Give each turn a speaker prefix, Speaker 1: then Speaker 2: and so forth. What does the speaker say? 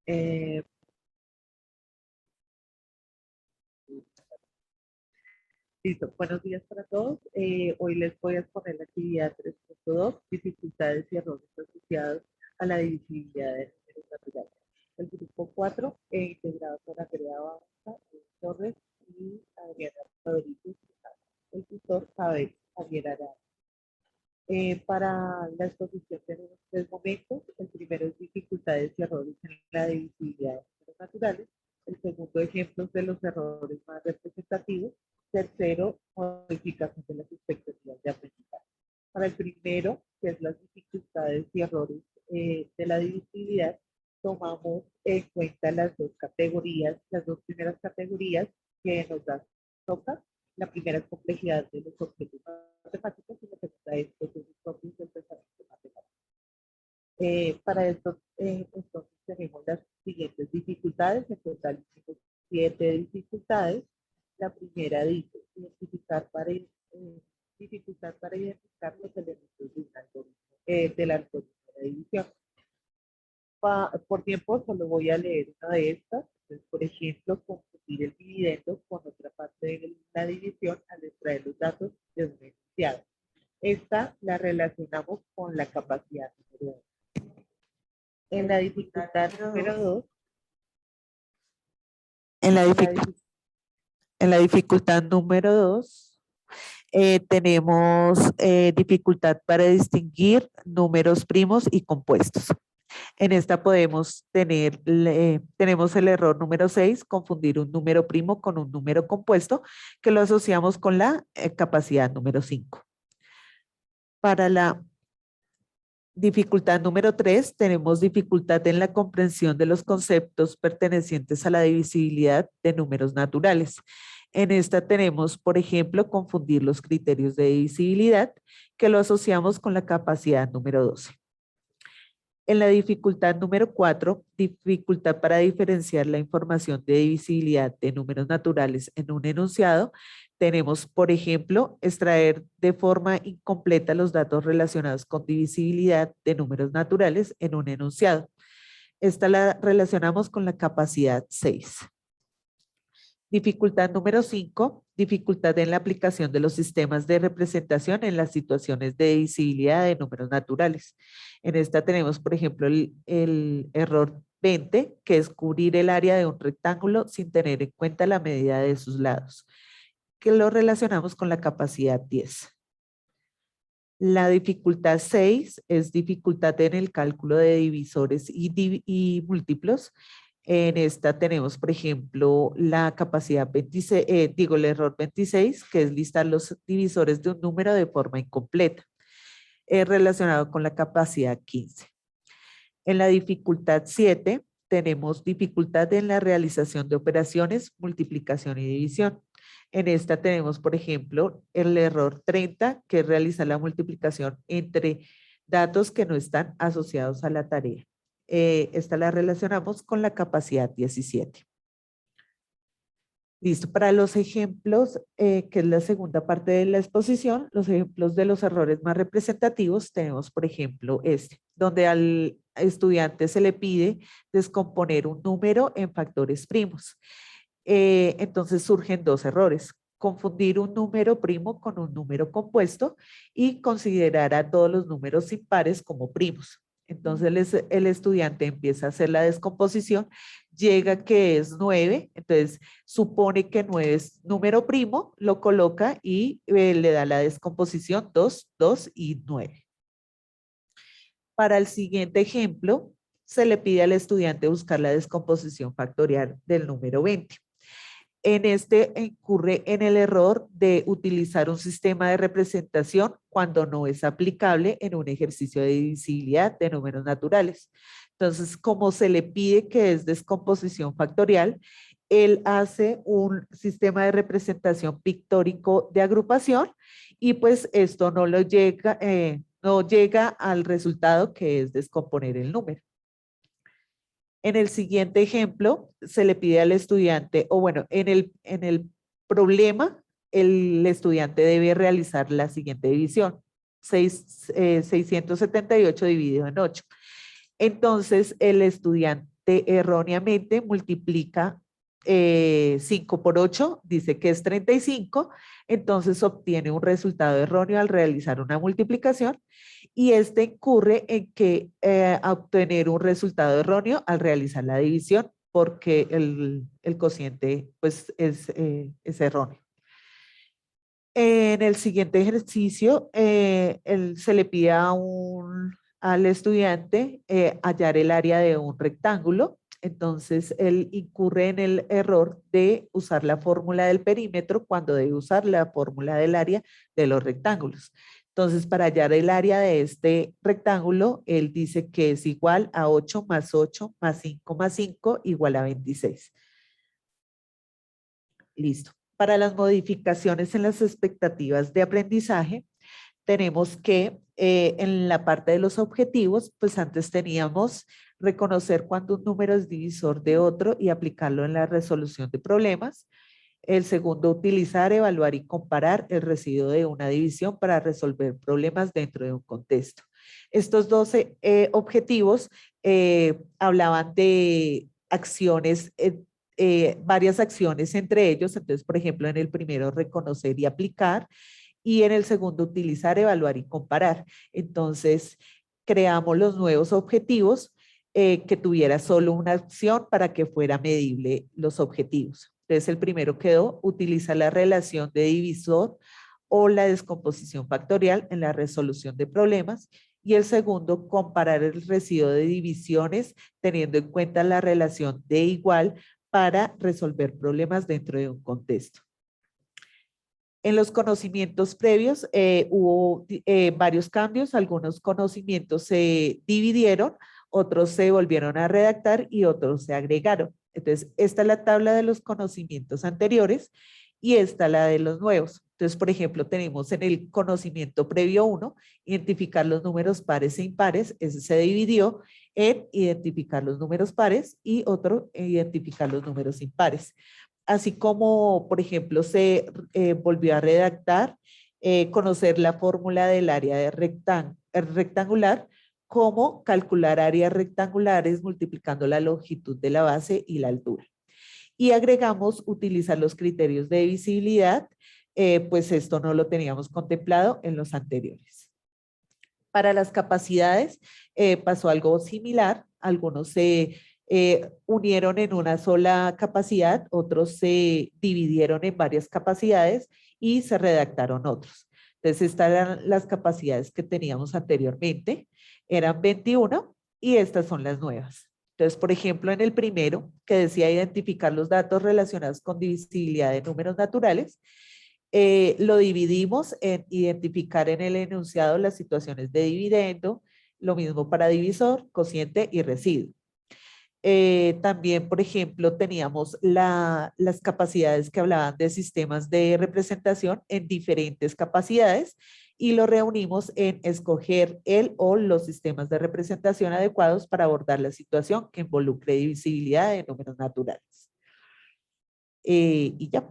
Speaker 1: Eh, Listo, buenos días para todos. Hoy les voy a exponer la actividad 3.2, dificultades y errores asociados a la divisibilidad de números naturales. El grupo 4, integrado por Andrea Baza, Luis Torres y Adriana Rodríguez. El tutor Javier Arana. Para la exposición tenemos tres momentos. El primero es dificultades y errores en la divisibilidad de números naturales. El segundo, ejemplos de los errores más representativos. Tercero, modificación de las expectativas de aprendizaje. Para el primero, que es las dificultades y errores de la divisibilidad, tomamos en cuenta las dos categorías, las dos primeras categorías que nos dan toca. La primera es complejidad de los objetos matemáticos y la segunda es procesos propios del pensamiento matemático. Para esto, entonces tenemos las siguientes dificultades. En total tenemos 7 dificultades. La primera dice dificultad para identificar los elementos de un algoritmo, del algoritmo de división. Por tiempo solo voy a leer una de estas. Entonces, por ejemplo, confundir el dividendo con otra parte de la división al extraer los datos de un enunciado. Esta la relacionamos con la capacidad número 2. En la dificultad número 2,
Speaker 2: en la dificultad número 2, tenemos dificultad para distinguir números primos y compuestos. En esta podemos tener, tenemos el error número 6, confundir un número primo con un número compuesto, que lo asociamos con la capacidad número 5. Para la dificultad número 3, tenemos dificultad en la comprensión de los conceptos pertenecientes a la divisibilidad de números naturales. En esta tenemos, por ejemplo, confundir los criterios de divisibilidad, que lo asociamos con la capacidad número 12. En la dificultad número 4, dificultad para diferenciar la información de divisibilidad de números naturales en un enunciado, tenemos, por ejemplo, extraer de forma incompleta los datos relacionados con divisibilidad de números naturales en un enunciado. Esta la relacionamos con la capacidad 6. Dificultad número 5, dificultad en la aplicación de los sistemas de representación en las situaciones de divisibilidad de números naturales. En esta tenemos, por ejemplo, el error 20, que es cubrir el área de un rectángulo sin tener en cuenta la medida de sus lados, que lo relacionamos con la capacidad 10. La dificultad 6 es dificultad en el cálculo de divisores y múltiplos. En esta tenemos, por ejemplo, la capacidad 26, el error 26, que es listar los divisores de un número de forma incompleta, relacionado con la capacidad 15. En la dificultad 7 tenemos dificultad en la realización de operaciones, multiplicación y división. En esta tenemos, por ejemplo, el error 30, que es realizar la multiplicación entre datos que no están asociados a la tarea. Esta la relacionamos con la capacidad 17. Listo, para los ejemplos, que es la segunda parte de la exposición, los ejemplos de los errores más representativos, tenemos, por ejemplo, donde al estudiante se le pide descomponer un número en factores primos. Entonces surgen dos errores: confundir un número primo con un número compuesto y considerar a todos los números impares como primos. Entonces el estudiante empieza a hacer la descomposición, llega que es 9, entonces supone que 9 es número primo, lo coloca y le da la descomposición 2, 2 y 9. Para el siguiente ejemplo, se le pide al estudiante buscar la descomposición factorial del número 20. En este incurre en el error de utilizar un sistema de representación cuando no es aplicable en un ejercicio de divisibilidad de números naturales. Entonces, como se le pide que es descomposición factorial, él hace un sistema de representación pictórico de agrupación y pues esto no llega al resultado, que es descomponer el número. En el siguiente ejemplo, se le pide al estudiante, o bueno, en el problema, el estudiante debe realizar la siguiente división: 678 dividido en 8. Entonces, el estudiante erróneamente multiplica 5 por 8, dice que es 35, entonces obtiene un resultado erróneo al realizar una multiplicación y este incurre en que a obtener un resultado erróneo al realizar la división porque el cociente pues es erróneo. En el siguiente ejercicio, se le pide al estudiante hallar el área de un rectángulo. Entonces, él incurre en el error de usar la fórmula del perímetro cuando debe usar la fórmula del área de los rectángulos. Entonces, para hallar el área de este rectángulo, él dice que es igual a 8 más 5 más 5 igual a 26. Listo. Para las modificaciones en las expectativas de aprendizaje, tenemos que en la parte de los objetivos, pues antes teníamos reconocer cuando un número es divisor de otro y aplicarlo en la resolución de problemas. El segundo, utilizar, evaluar y comparar el residuo de una división para resolver problemas dentro de un contexto. Estos 12 objetivos hablaban de acciones, varias acciones entre ellos. Entonces, por ejemplo, en el primero, reconocer y aplicar, y en el segundo, utilizar, evaluar y comparar. Entonces, creamos los nuevos objetivos que tuviera solo una acción para que fuera medible los objetivos. Entonces, el primero quedó, utiliza la relación de divisor o la descomposición factorial en la resolución de problemas. Y el segundo, comparar el residuo de divisiones teniendo en cuenta la relación de igual para resolver problemas dentro de un contexto. En los conocimientos previos hubo varios cambios, algunos conocimientos se dividieron, otros se volvieron a redactar y otros se agregaron. Entonces, esta es la tabla de los conocimientos anteriores y esta la de los nuevos. Entonces, por ejemplo, tenemos en el conocimiento previo 1, identificar los números pares e impares, ese se dividió en identificar los números pares y otro, identificar los números impares. Así como, por ejemplo, se volvió a redactar, conocer la fórmula del área de rectangular, cómo calcular áreas rectangulares multiplicando la longitud de la base y la altura. Y agregamos utilizar los criterios de divisibilidad, pues esto no lo teníamos contemplado en los anteriores. Para las capacidades pasó algo similar, algunos se unieron en una sola capacidad, otros se dividieron en varias capacidades y se redactaron otros. Entonces, estas eran las capacidades que teníamos anteriormente, eran 21 y estas son las nuevas. Entonces, por ejemplo, en el primero, que decía identificar los datos relacionados con divisibilidad de números naturales, lo dividimos en identificar en el enunciado las situaciones de dividendo, lo mismo para divisor, cociente y residuo. También, por ejemplo, teníamos las capacidades que hablaban de sistemas de representación en diferentes capacidades y lo reunimos en escoger el o los sistemas de representación adecuados para abordar la situación que involucre divisibilidad de números naturales. Y ya.